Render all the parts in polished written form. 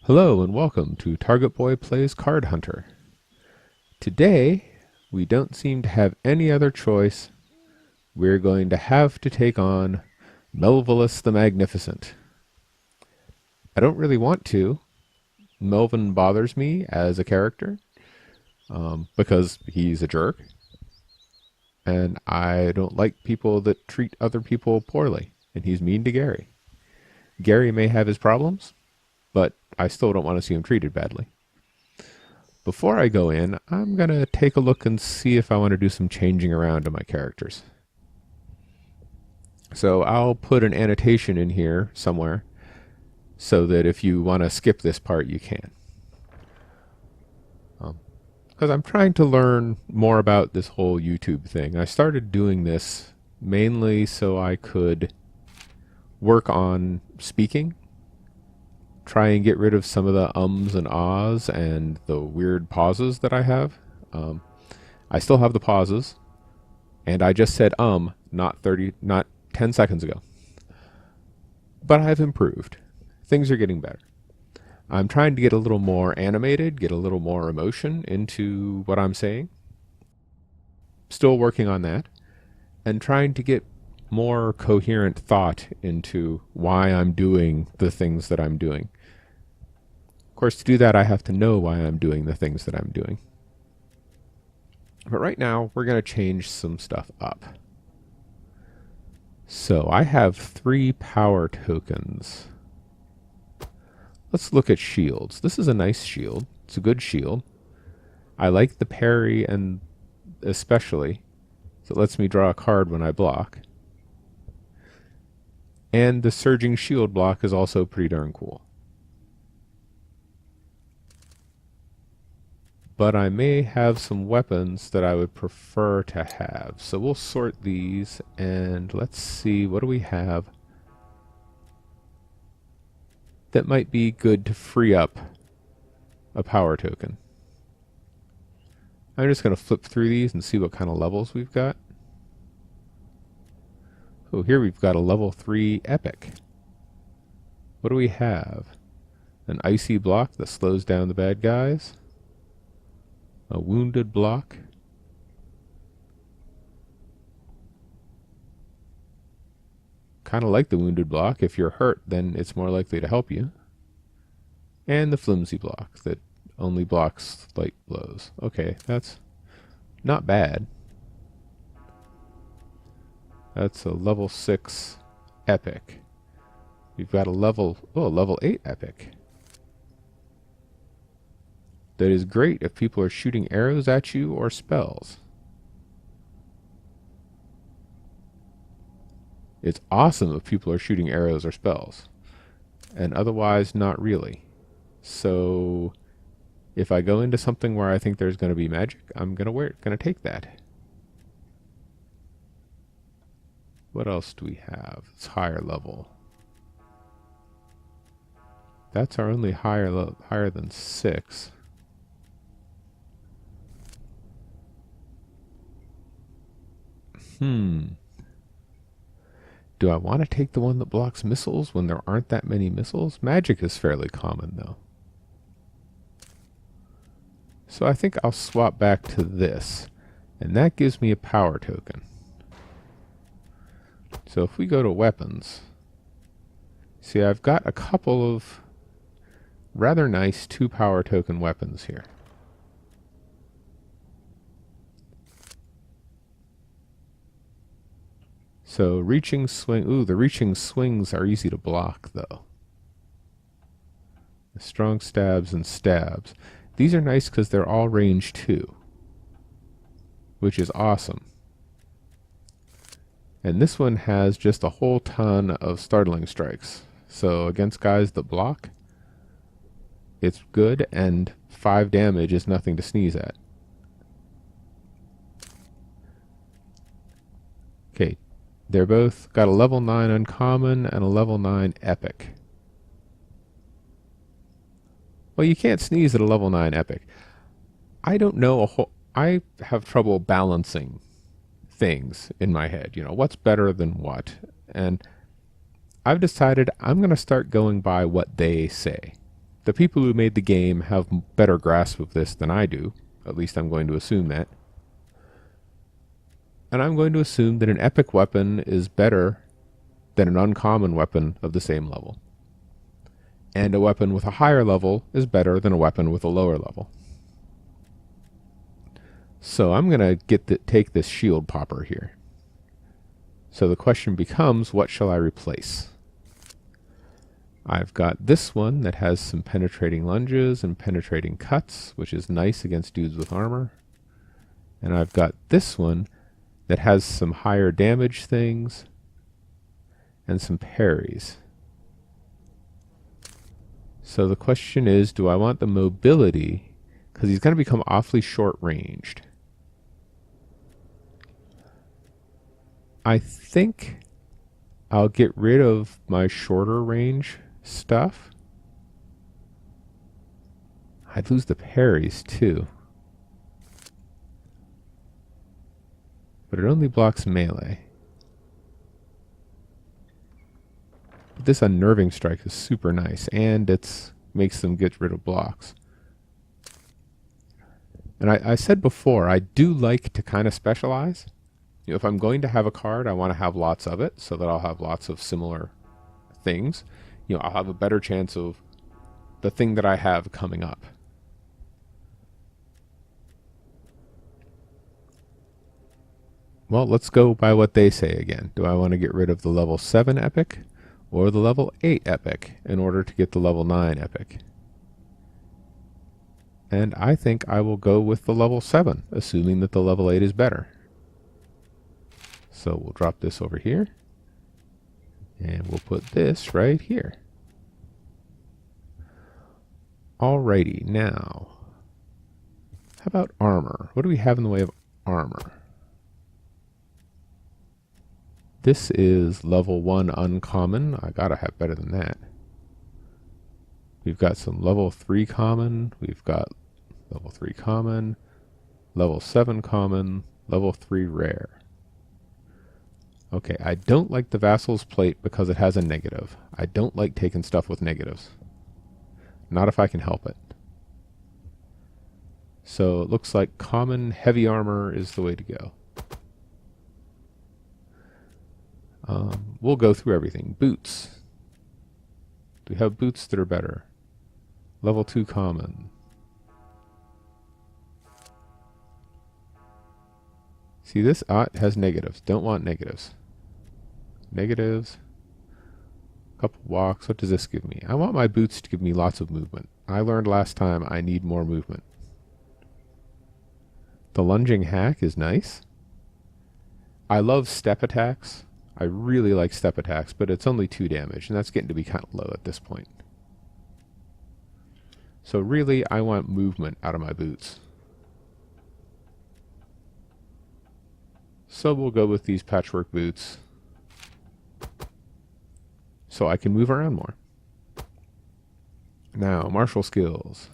Hello and welcome to TargetBoy Plays Card Hunter. Today, we don't seem to have any other choice. We're going to have to take on Melvillus the Magnificent. I don't really want to. Melvin bothers me as a character because he's a jerk. And I don't like people that treat other people poorly. And he's mean to Gary. Gary may have his problems, but I still don't want to see him treated badly. Before I go in, I'm going to take a look and see if I want to do some changing around to my characters. So I'll put an annotation in here somewhere so that if you want to skip this part, you can. Because I'm trying to learn more about this whole YouTube thing. I started doing this mainly so I could work on speaking. Try and get rid of some of the ums and ahs and the weird pauses that I have. I still have the pauses, and I just said not 10 seconds ago. But I've improved. Things are getting better. I'm trying to get a little more animated, get a little more emotion into what I'm saying. Still working on that, and trying to get more coherent thought into why I'm doing the things that I'm doing. Of course, to do that, I have to know why I'm doing the things that I'm doing. But right now, we're going to change some stuff up. So I have 3 power tokens. Let's look at shields. This is a nice shield. It's a good shield. I like the parry, and especially, so it lets me draw a card when I block. And the surging shield block is also pretty darn cool. But I may have some weapons that I would prefer to have. So we'll sort these, and let's see, what do we have that might be good to free up a power token. I'm just going to flip through these and see what kind of levels we've got. Oh, here we've got a level 3 epic. What do we have? An icy block that slows down the bad guys. A wounded block. Kind of like the wounded block. If you're hurt, then it's more likely to help you. And the flimsy block that only blocks light blows. Okay, that's not bad. That's a level 6 epic. We've got a level 8 epic. That is great if people are shooting arrows at you or spells. It's awesome if people are shooting arrows or spells. And otherwise, not really. So, if I go into something where I think there's going to be magic, I'm going to take that. What else do we have? It's higher level. That's our only higher than 6. Do I want to take the one that blocks missiles when there aren't that many missiles? Magic is fairly common, though. So I think I'll swap back to this, and that gives me a power token. So if we go to weapons, see, I've got a couple of rather nice 2 power token weapons here. So reaching swing, ooh, the reaching swings are easy to block though. The strong stabs and stabs. These are nice because they're all range 2, which is awesome. And this one has just a whole ton of startling strikes. So against guys that block, it's good, and 5 damage is nothing to sneeze at. Okay. They're both got a level 9 uncommon and a level 9 epic. Well, you can't sneeze at a level 9 epic. I don't know I have trouble balancing things in my head. You know, what's better than what? And I've decided I'm going to start going by what they say. the people who made the game have better grasp of this than I do. At least I'm going to assume that. And I'm going to assume that an epic weapon is better than an uncommon weapon of the same level. And a weapon with a higher level is better than a weapon with a lower level. So I'm going to take this shield popper here. So the question becomes, what shall I replace? I've got this one that has some penetrating lunges and penetrating cuts, which is nice against dudes with armor. And I've got this one that has some higher damage things and some parries. So the question is, do I want the mobility? Because he's going to become awfully short-ranged. I think I'll get rid of my shorter range stuff. I'd lose the parries too. But it only blocks melee. But this unnerving strike is super nice, and it makes them get rid of blocks. And I said before, I do like to kind of specialize. You know, if I'm going to have a card, I want to have lots of it so that I'll have lots of similar things. You know, I'll have a better chance of the thing that I have coming up. Well, let's go by what they say again. Do I want to get rid of the level 7 epic or the level 8 epic in order to get the level 9 epic? And I think I will go with the level 7, assuming that the level 8 is better. So we'll drop this over here. And we'll put this right here. Alrighty, now, how about armor? What do we have in the way of armor? This is level 1 uncommon. I gotta have better than that. We've got some level 3 common. We've got level 3 common, level 7 common, level 3 rare. Okay, I don't like the Vassal's Plate because it has a negative. I don't like taking stuff with negatives. Not if I can help it. So it looks like common heavy armor is the way to go. We'll go through everything. Boots. Do we have boots that are better? Level 2 common. See, this has negatives. Don't want negatives. Negatives. Couple walks. What does this give me? I want my boots to give me lots of movement. I learned last time I need more movement. The lunging hack is nice. I love step attacks. I really like step attacks, but it's only 2 damage, and that's getting to be kind of low at this point. So really, I want movement out of my boots. So we'll go with these patchwork boots so I can move around more. Now, martial skills.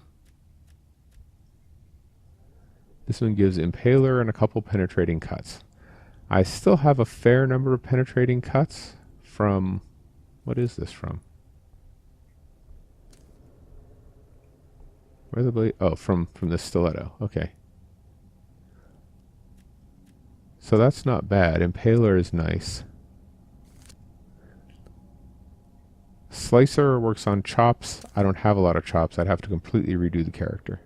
This one gives Impaler and a couple penetrating cuts. I still have a fair number of penetrating cuts from... What is this from? Where's the blade? Oh, from the stiletto. Okay. So that's not bad. Impaler is nice. Slicer works on chops. I don't have a lot of chops. I'd have to completely redo the character.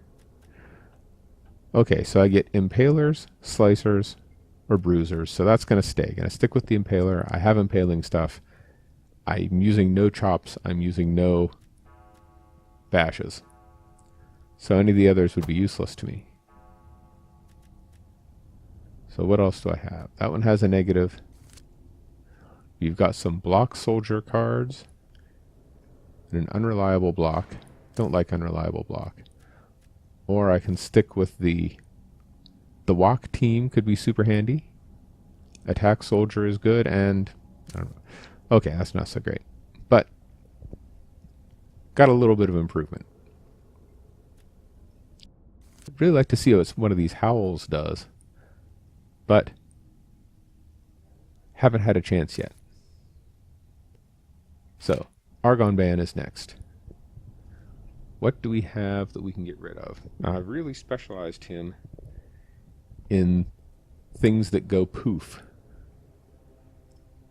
Okay, so I get impalers, slicers, or bruisers. So that's going to stay. Going to stick with the impaler. I have impaling stuff. I'm using no chops. I'm using no bashes. So any of the others would be useless to me. So what else do I have? That one has a negative. You've got some block soldier cards and an unreliable block. Don't like unreliable block. Or I can stick with the walk team could be super handy. Attack soldier is good, and I don't know. Okay, that's not so great. But got a little bit of improvement. I'd really like to see what one of these howls does, but haven't had a chance yet. So, Argon Ban is next. What do we have that we can get rid of? Now, I've really specialized him in things that go poof.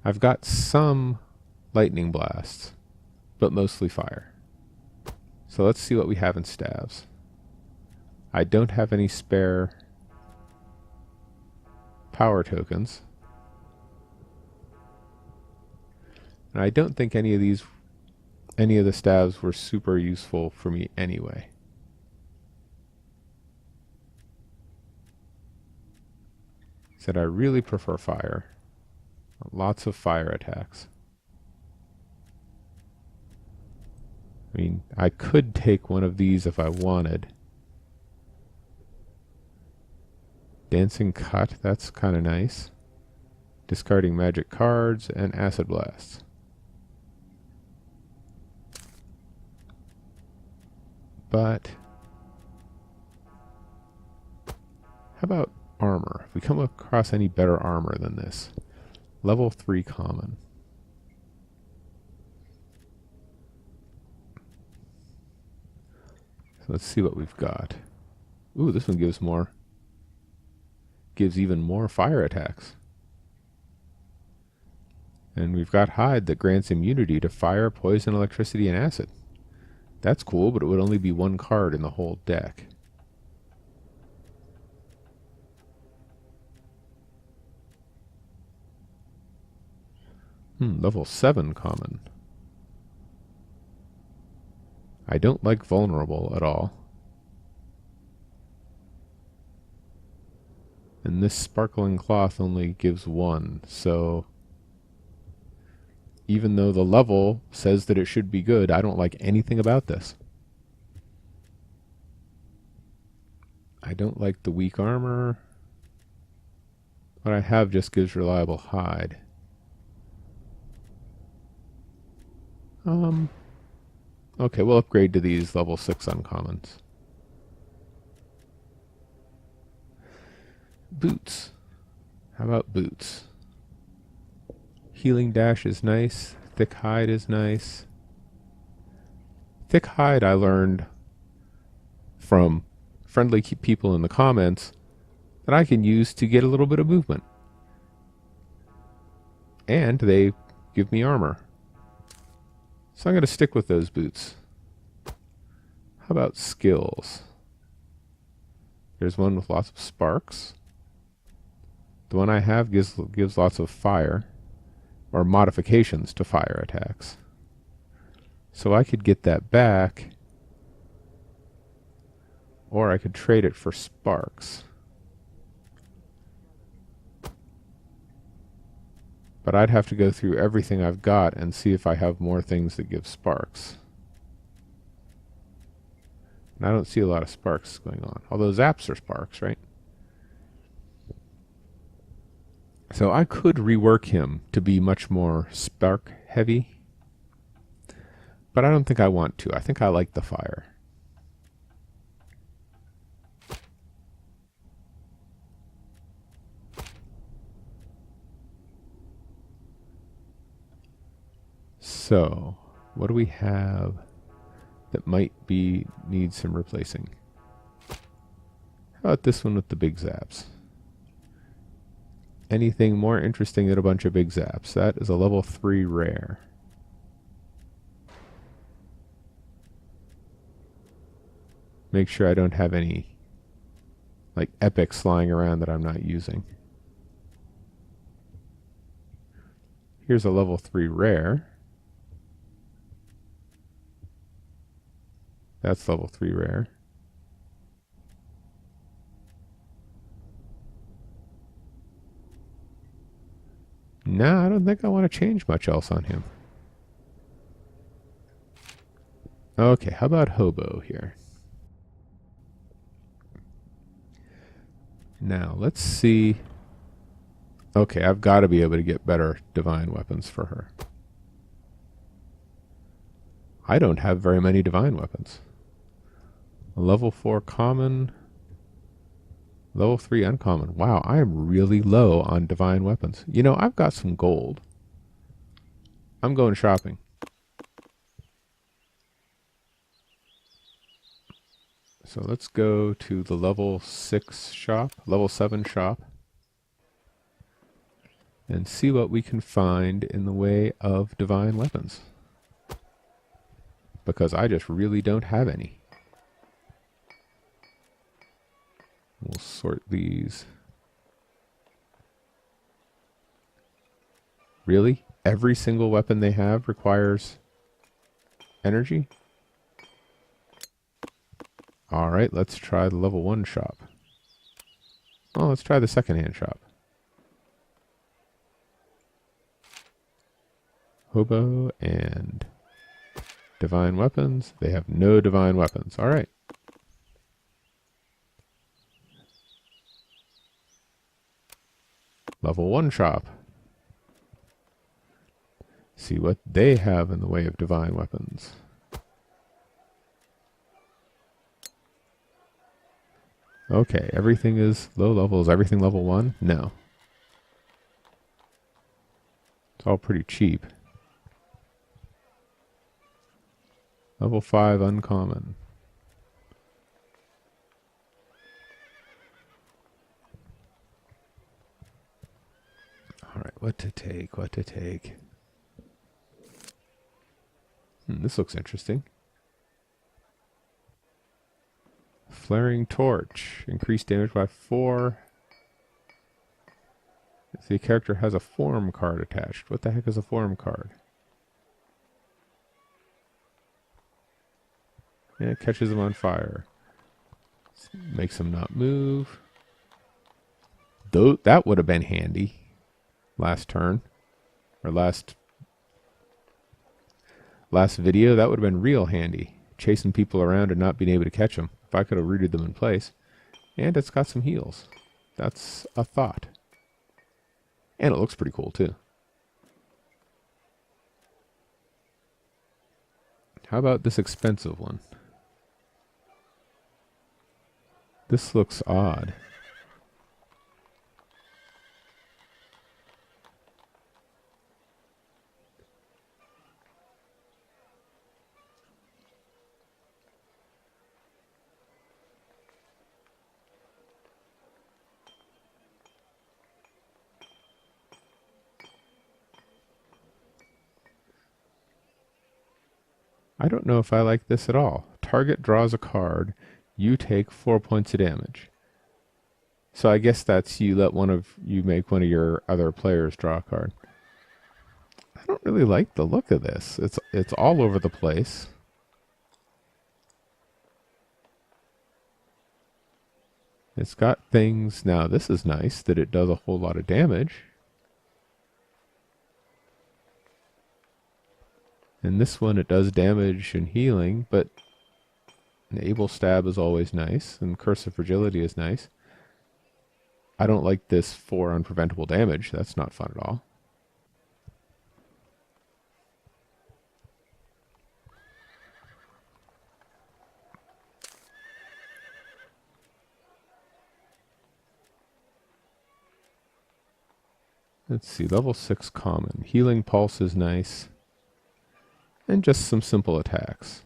I've got some lightning blasts, but mostly fire. So let's see what we have in stabs. I don't have any spare power tokens. And I don't think any of the stabs were super useful for me anyway. Said I really prefer fire. Lots of fire attacks. I mean, I could take one of these if I wanted. Dancing Cut, that's kind of nice. Discarding magic cards and acid blasts. But how about armor? If we come across any better armor than this. Level 3 common. So let's see what we've got. Ooh, this one gives more. Gives even more fire attacks. And we've got Hide that grants immunity to fire, poison, electricity, and acid. That's cool, but it would only be one card in the whole deck. Level 7 common. I don't like vulnerable at all. And this sparkling cloth only gives one, so even though the level says that it should be good, I don't like anything about this. I don't like the weak armor. What I have just gives reliable hide. Okay, we'll upgrade to these level 6 uncommons. Boots. How about boots? Healing Dash is nice. Thick Hide is nice. Thick Hide I learned from friendly people in the comments that I can use to get a little bit of movement. And they give me armor. So I'm going to stick with those boots. How about skills? There's one with lots of sparks. The one I have gives lots of fire, or modifications to fire attacks. So I could get that back, or I could trade it for sparks. But I'd have to go through everything I've got and see if I have more things that give sparks. And I don't see a lot of sparks going on. Although zaps are sparks, right? So I could rework him to be much more spark heavy. But I don't think I want to. I think I like the fire. So, what do we have that might need some replacing? How about this one with the big zaps? Anything more interesting than a bunch of big zaps? That is a level 3 rare. Make sure I don't have any like epics lying around that I'm not using. Here's a level 3 rare. That's level 3 rare. No, I don't think I want to change much else on him. Okay, how about Hobo here? Now, let's see. Okay, I've got to be able to get better divine weapons for her. I don't have very many divine weapons. A level 4 common. Level 3 uncommon. Wow, I am really low on divine weapons. You know, I've got some gold. I'm going shopping. So let's go to the level 6 shop, level 7 shop, and see what we can find in the way of divine weapons. Because I just really don't have any. We'll sort these. Really? Every single weapon they have requires energy? Alright, let's try the level 1 shop. Oh, let's try the second-hand shop. Hobo and divine weapons. They have no divine weapons. Alright. Level 1 shop. See what they have in the way of divine weapons. Okay, everything is low level. Is everything level 1? No. It's all pretty cheap. Level 5 uncommon. Alright, what to take, what to take. This looks interesting. Flaring torch. Increased damage by 4. If the character has a form card attached. What the heck is a form card? Yeah, it catches them on fire. Makes them not move. Though that would have been handy last turn. Or last video, that would have been real handy. Chasing people around and not being able to catch them. If I could have rooted them in place. And it's got some heals. That's a thought. And it looks pretty cool too. How about this expensive one? This looks odd. I don't know if I like this at all. Target draws a card. You take 4 points of damage. So I guess that's you make one of your other players draw a card. I don't really like the look of this. It's all over the place. It's got things. Now this is nice that it does a whole lot of damage. In this one, it does damage and healing, but an able stab is always nice, and curse of fragility is nice. I don't like this 4 unpreventable damage. That's not fun at all. Let's see, level 6 common. Healing pulse is nice. And just some simple attacks.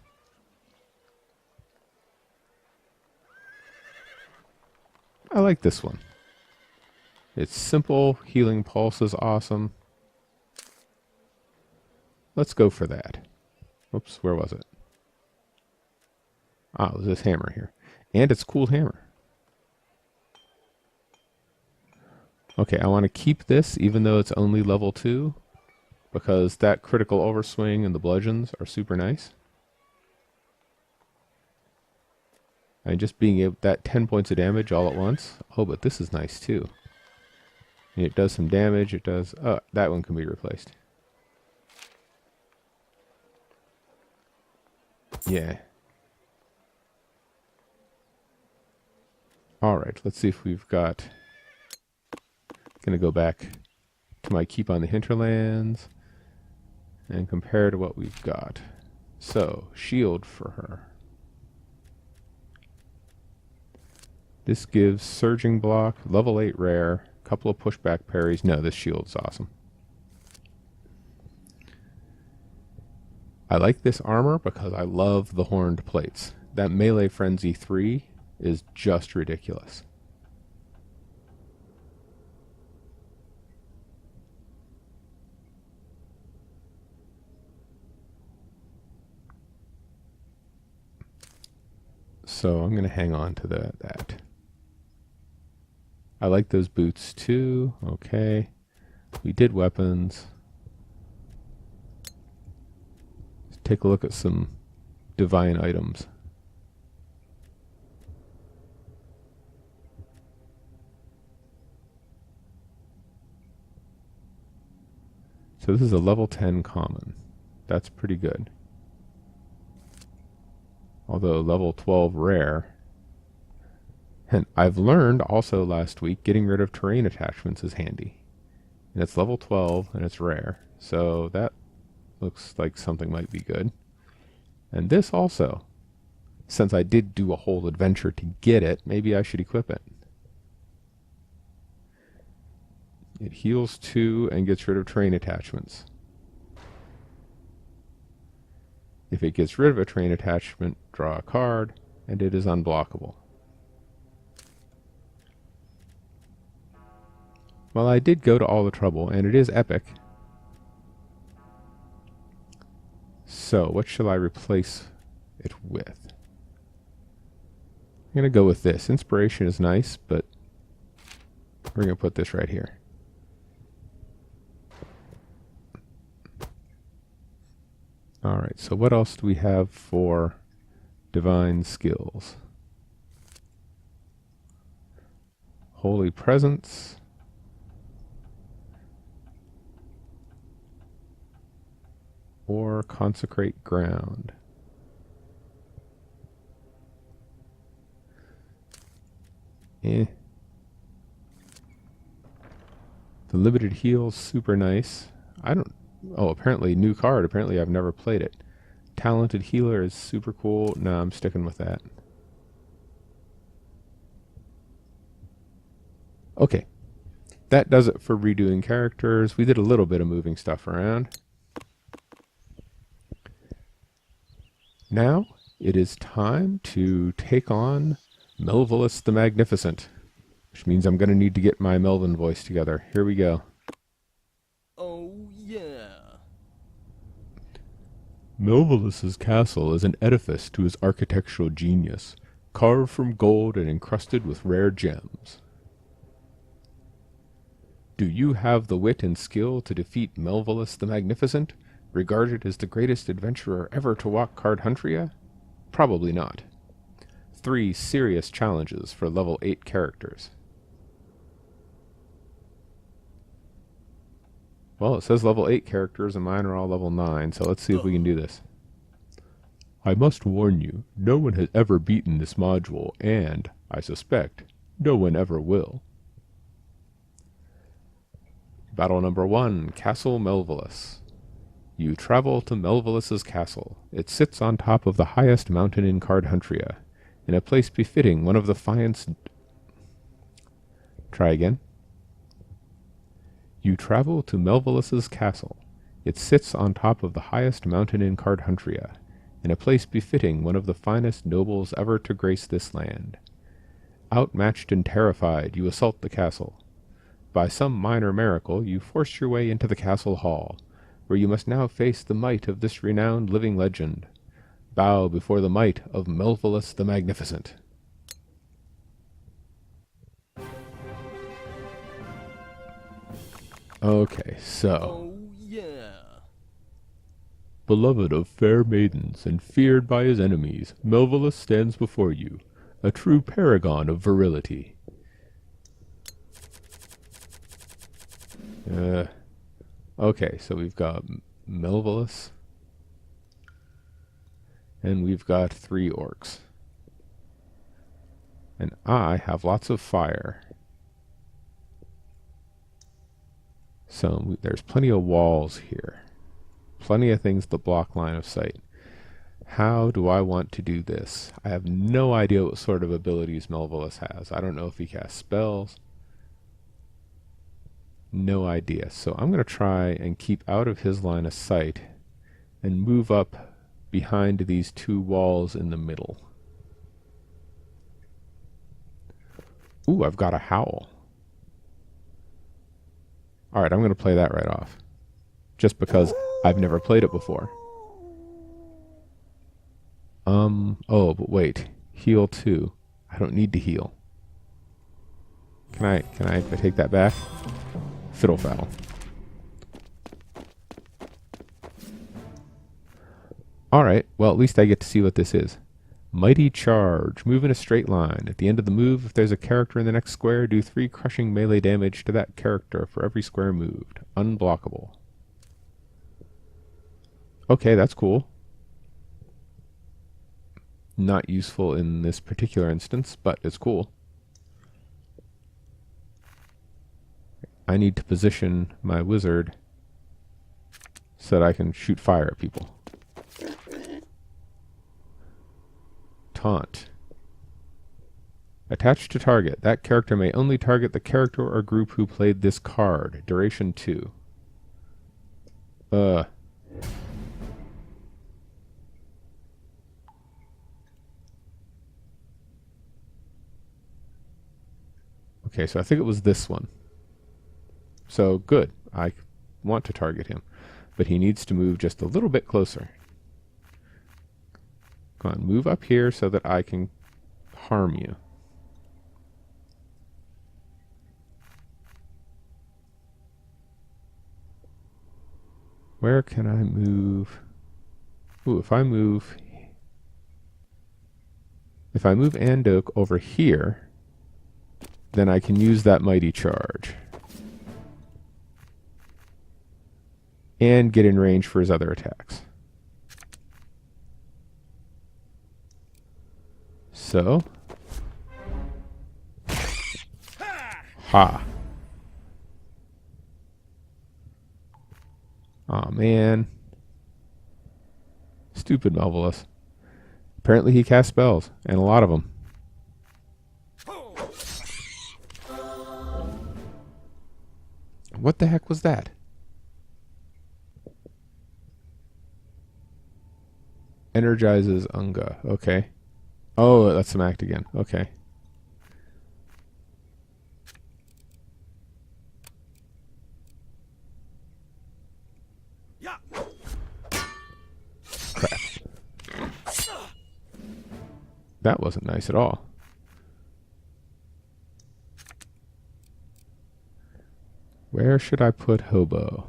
I like this one. It's simple. Healing pulse is awesome. Let's go for that. Whoops, where was it? Ah, it was this hammer here. And it's a cool hammer. Okay, I want to keep this even though it's only level 2. Because that critical overswing and the bludgeons are super nice. And just being able, that 10 points of damage all at once. Oh, but this is nice too. And it does some damage. It does, that one can be replaced. Yeah. Alright, let's see if we've got, gonna go back to my keep on the hinterlands. And compare to what we've got. So, shield for her. This gives surging block, level 8 rare, couple of pushback parries. No, this shield's awesome. I like this armor because I love the horned plates. that Melee Frenzy 3 is just ridiculous. So I'm going to hang on to that. I like those boots too. Okay. We did weapons. Let's take a look at some divine items. So this is a level 10 common. That's pretty good. Although level 12 rare. And I've learned also last week getting rid of terrain attachments is handy. And it's level 12 and it's rare. So that looks like something might be good. And this also, since I did do a whole adventure to get it, maybe I should equip it. It heals 2 and gets rid of terrain attachments. If it gets rid of a terrain attachment, draw a card, and it is unblockable. Well, I did go to all the trouble, and it is epic. So, what shall I replace it with? I'm going to go with this. Inspiration is nice, but we're going to put this right here. Alright, so what else do we have for divine skills? Holy Presence. Or Consecrate Ground. The limited heal's super nice. Oh, apparently new card. Apparently I've never played it. Talented Healer is super cool. No, I'm sticking with that. Okay. That does it for redoing characters. We did a little bit of moving stuff around. Now it is time to take on Melvillus the Magnificent, which means I'm going to need to get my Melvin voice together. Here we go. Oh, yeah. Melvillus's castle is an edifice to his architectural genius, carved from gold and encrusted with rare gems. Do you have the wit and skill to defeat Melvillus the Magnificent, regarded as the greatest adventurer ever to walk Cardhuntria? Probably not. 3 serious challenges for level 8 characters. Well, it says level 8 characters and mine are all level 9, so let's see if we can do this. I must warn you, no one has ever beaten this module, and, I suspect, no one ever will. Battle number 1, Castle Melvillus. You travel to Melvillus's castle. It sits on top of the highest mountain in Cardhuntria, in a place befitting one of the finest... Try again. You travel to Melvillus's castle. It sits on top of the highest mountain in Cardhuntria, in a place befitting one of the finest nobles ever to grace this land. Outmatched and terrified, you assault the castle. By some minor miracle, you force your way into the castle hall, where you must now face the might of this renowned living legend. Bow before the might of Melvillus the Magnificent. Okay, so... Oh, yeah. Beloved of fair maidens and feared by his enemies, Melvillus stands before you, a true paragon of virility. Okay, so we've got Melvillus, and we've got 3 orcs. And I have lots of fire. So there's plenty of walls here. Plenty of things to block line of sight. How do I want to do this? I have no idea what sort of abilities Melvillus has. I don't know if he casts spells. No idea. So I'm going to try and keep out of his line of sight and move up behind these 2 walls in the middle. Ooh, I've got a howl. Alright, I'm going to play that right off. Just because I've never played it before. Oh, but wait. Heal 2. I don't need to heal. Can I take that back? Fiddlefowl. Alright, well at least I get to see what this is. Mighty Charge. Move in a straight line. At the end of the move, if there's a character in the next square, do 3 crushing melee damage to that character for every square moved. Unblockable. Okay, that's cool. Not useful in this particular instance, but it's cool. I need to position my wizard so that I can shoot fire at people. Taunt. Attached to target. That character may only target the character or group who played this card. Duration 2. Okay, so I think it was this one. So, good. I want to target him. But he needs to move just a little bit closer. Come on, move up here so that I can harm you. Where can I move? Ooh, if I move Andok over here, then I can use that Mighty Charge. And get in range for his other attacks. So. Ha. Aw, man. Stupid Melvillus. Apparently he casts spells, and a lot of them. What the heck was that? Energizes Unga. Okay. Oh, that's some act again. Okay. Crap. That wasn't nice at all. Where should I put Hobo?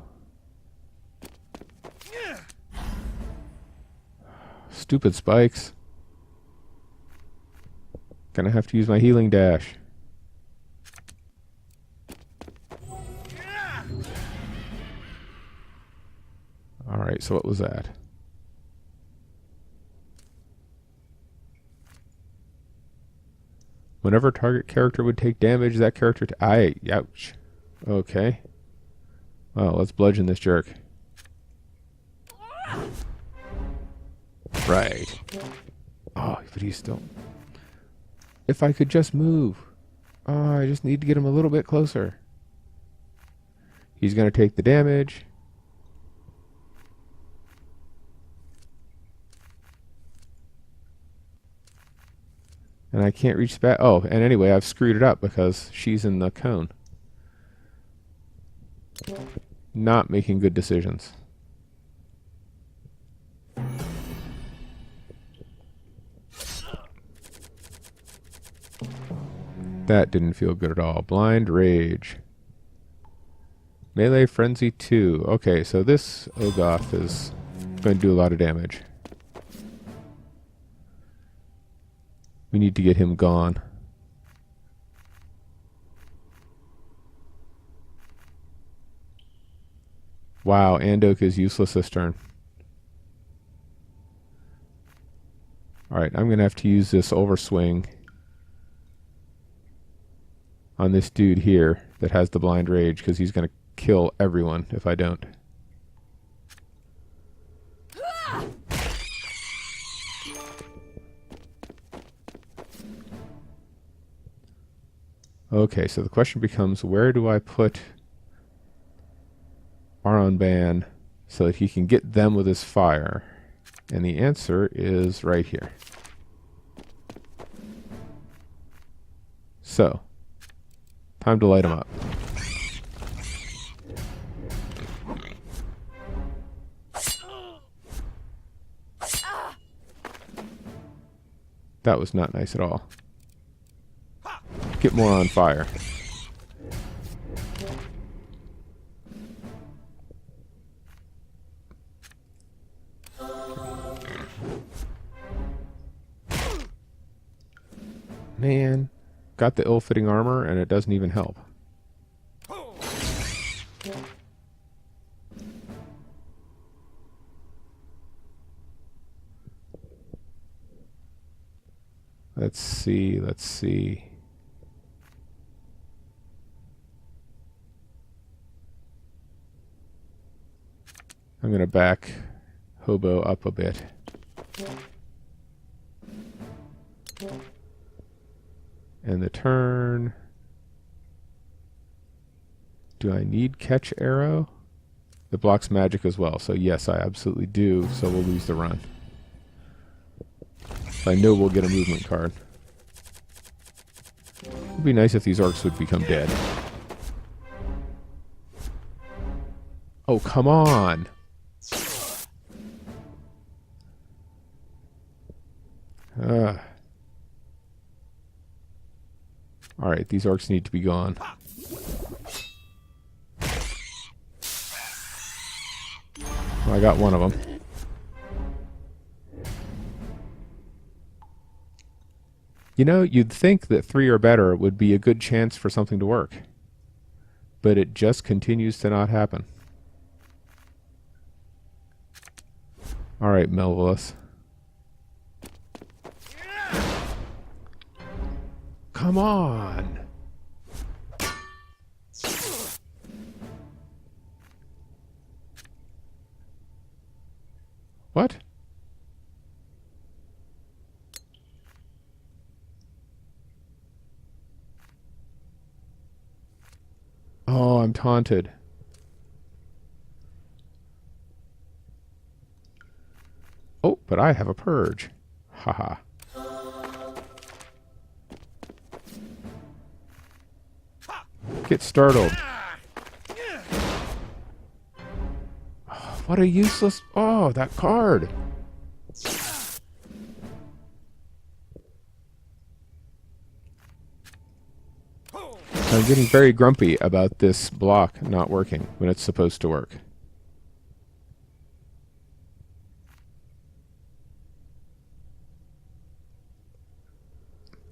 Stupid spikes. Gonna have to use my healing dash. Alright, so what was that? Whenever target character would take damage, that character... ouch. Okay. Well, let's bludgeon this jerk. Right. Oh, but he's still... If I could just move. Oh, I just need to get him a little bit closer. He's going to take the damage. And I can't reach back. Oh, and anyway, I've screwed it up because she's in the cone. Not making good decisions. That didn't feel good at all. Blind Rage. Melee Frenzy 2. Okay, so this Ogoth is going to do a lot of damage. We need to get him gone. Wow, Andok is useless this turn. Alright, I'm going to have to use this overswing on this dude here that has the Blind Rage, because he's going to kill everyone if I don't. Okay, so the question becomes, where do I put Argon so that he can get them with his fire? And the answer is right here. So, Time to light him up. That was not nice at all. Get more on fire. Man, got the ill-fitting armor and it doesn't even help. Let's see, let's see. I'm going to back Hobo up a bit. And the turn. Do I need catch arrow? It blocks magic as well, so yes, I absolutely do, so we'll lose the run. I know we'll get a movement card. It'd be nice if these orcs would become dead. Oh, come on! Alright, these orcs need to be gone. Well, I got one of them. You know, you'd think that 3 or better would be a good chance for something to work. But it just continues to not happen. Alright, Melvillus. Come on! What? Oh, I'm taunted. Oh, but I have a purge. Haha. Get startled. Oh, what a useless... Oh, that card. I'm getting very grumpy about this block not working when it's supposed to work.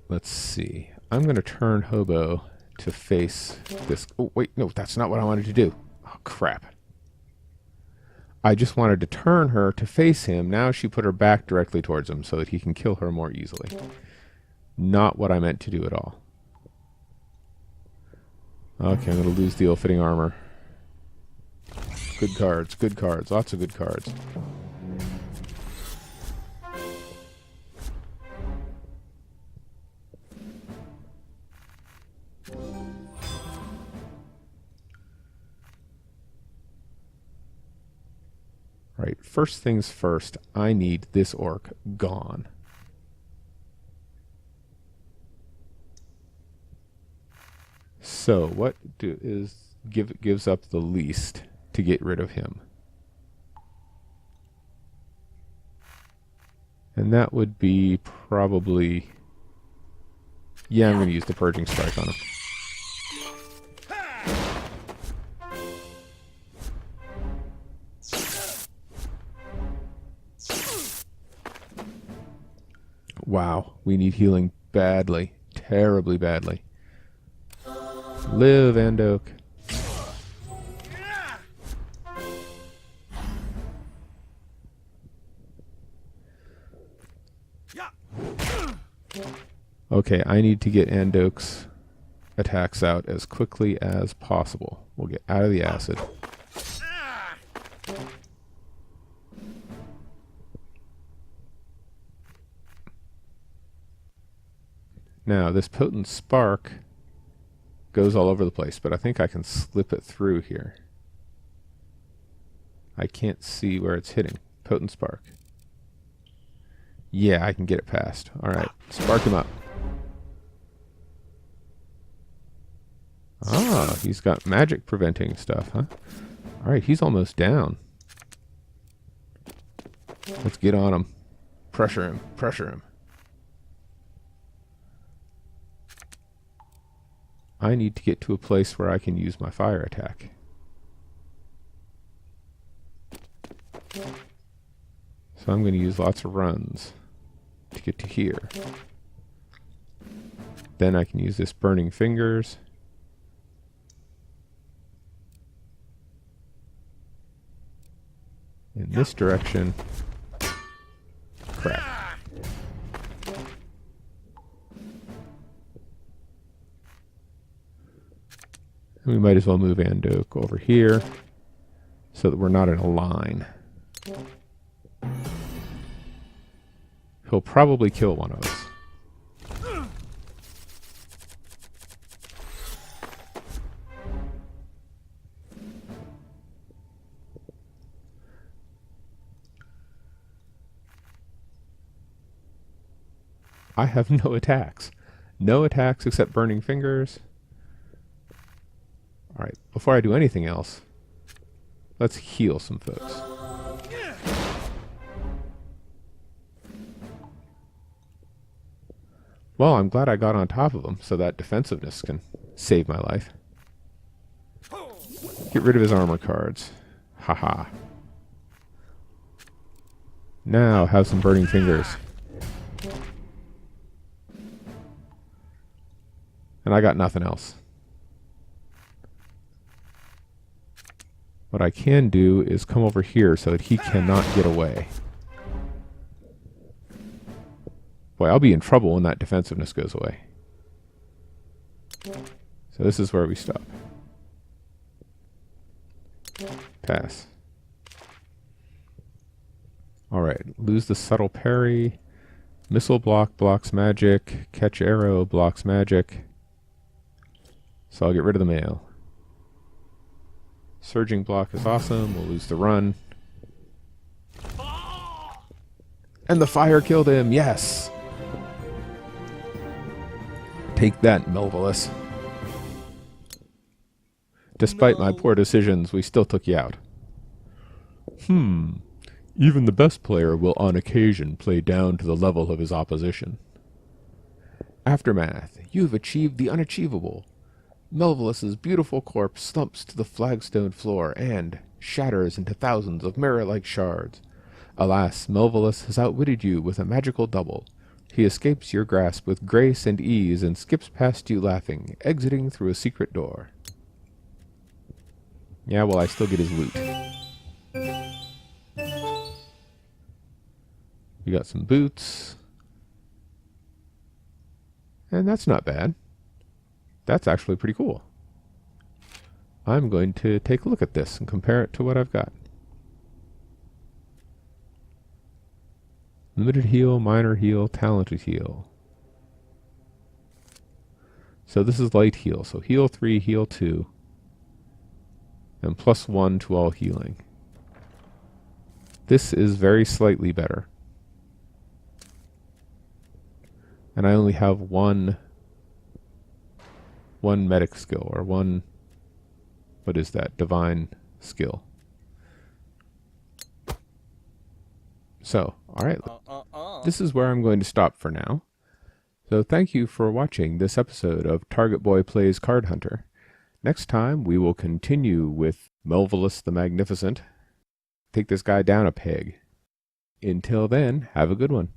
Let's see. I'm going to turn Hobo to face this. Oh, wait, no, that's not what I wanted to do. Oh, crap. I just wanted to turn her to face him. Now she put her back directly towards him so that he can kill her more easily. Not what I meant to do at all. Okay, I'm going to lose the ill-fitting armor. Good cards, lots of good cards. Right, first things first, I need this orc gone. So, what gives up the least to get rid of him? And that would be probably... Yeah, I'm going to use the Purging Strike on him. Wow, we need healing badly. Terribly badly. Live, Andok. Okay, I need to get Andok's attacks out as quickly as possible. We'll get out of the acid. Now, this potent spark goes all over the place, but I think I can slip it through here. I can't see where it's hitting. Potent spark. Yeah, I can get it past. Alright, spark him up. Ah, he's got magic preventing stuff, huh? Alright, he's almost down. Let's get on him. Pressure him. Pressure him. I need to get to a place where I can use my fire attack. So I'm going to use lots of runs to get to here. Then I can use this burning fingers. In this direction. Crap. And we might as well move Andok over here so that we're not in a line. He'll probably kill one of us. I have no attacks. No attacks except burning fingers. Alright, before I do anything else, let's heal some folks. Well, I'm glad I got on top of him, so that defensiveness can save my life. Get rid of his armor cards. Haha. Now, have some burning fingers. And I got nothing else. What I can do is come over here so that he cannot get away. Boy, I'll be in trouble when that defensiveness goes away. So this is where we stop. Pass. Alright, lose the subtle parry. Missile block blocks magic. Catch arrow blocks magic. So I'll get rid of the mail. Surging block is awesome. We'll lose the run. And the fire killed him. Yes! Take that, Melvillus. Despite my poor decisions, we still took you out. Even the best player will on occasion play down to the level of his opposition. Aftermath. You've achieved the unachievable. Melvillus's beautiful corpse slumps to the flagstone floor and shatters into thousands of mirror-like shards. Alas, Melvillus has outwitted you with a magical double. He escapes your grasp with grace and ease and skips past you laughing, exiting through a secret door. Yeah, well, I still get his loot. We got some boots. And that's not bad. That's actually pretty cool. I'm going to take a look at this and compare it to what I've got. Limited heal, minor heal, talented heal. So this is light heal. So heal 3, heal 2. And +1 to all healing. This is very slightly better. And I only have one medic skill, or one, what is that, divine skill. So, alright, this is where I'm going to stop for now. So thank you for watching this episode of TargetBoy Plays Card Hunter. Next time, we will continue with Melvillus the Magnificent. Take this guy down a peg. Until then, have a good one.